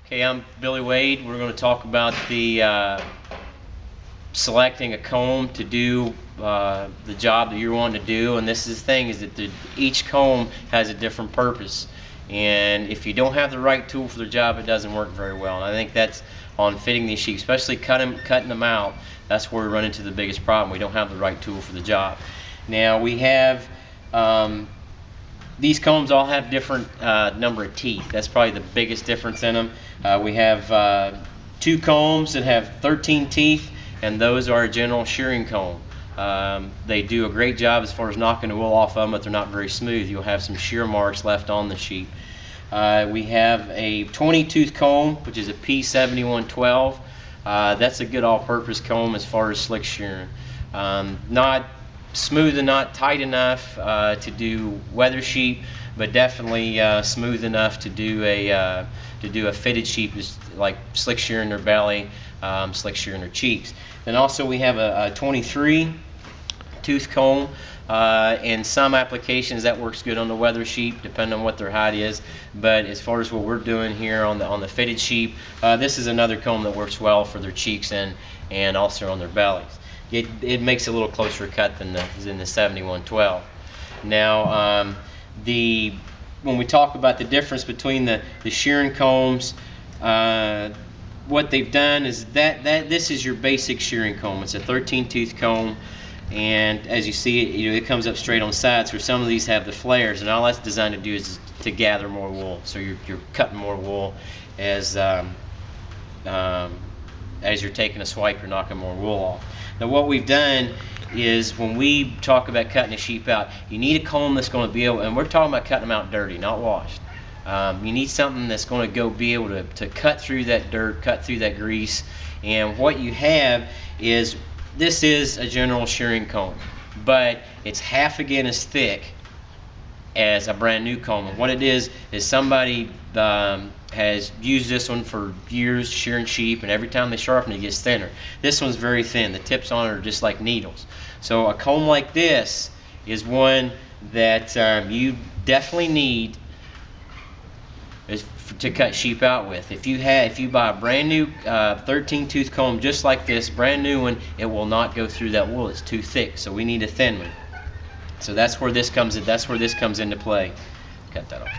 Okay, I'm Billy Wade. We're going to talk about the selecting a comb to do the job that you're wanting to do. And this is the thing, is that each comb has a different purpose. And if you don't have the right tool for the job, it doesn't work very well. And I think that's on fitting these sheep, especially cutting them out. That's where we run into the biggest problem. We don't have the right tool for the job. Now we have these combs all have different number of teeth. That's probably the biggest difference in them. We have 2 combs that have 13 teeth, and those are a general shearing comb. They do a great job as far as knocking the wool off of them, but they're not very smooth. You'll have some shear marks left on the sheep. We have a 20-tooth comb, which is a P7112. That's a good all-purpose comb as far as slick shearing. Not smooth and not tight enough to do weather sheep, but definitely smooth enough to do a fitted sheep, like slick shearing their belly, slick shearing their cheeks. Then also we have a 23-tooth comb. In some applications that works good on the weather sheep, depending on what their height is. But as far as what we're doing here on the fitted sheep, this is another comb that works well for their cheeks and also on their bellies. It makes a little closer cut than the 7112. Now, when we talk about the difference between the shearing combs, what they've done is that this is your basic shearing comb. It's a 13-tooth comb, and as you see, it comes up straight on the sides. Where some of these have the flares, and all that's designed to do is to gather more wool. So you're cutting more wool as you're taking a swipe. You're knocking more wool off. Now, what we've done is, when we talk about cutting a sheep out, you need a comb that's going to be able, and we're talking about cutting them out dirty, not washed. You need something that's going to be able to cut through that dirt, cut through that grease. And what you have is, this is a general shearing comb, but it's half again as thick as a brand new comb. And what it is somebody has used this one for years shearing sheep, and every time they sharpen it gets thinner. This one's very thin. The tips on it are just like needles. So a comb like this is one that you definitely need to cut sheep out with. If you buy a brand new 13-tooth comb just like this, brand new one, it will not go through that wool. It's too thick. So we need a thin one. So that's where this comes in. That's where this comes into play. Cut that off.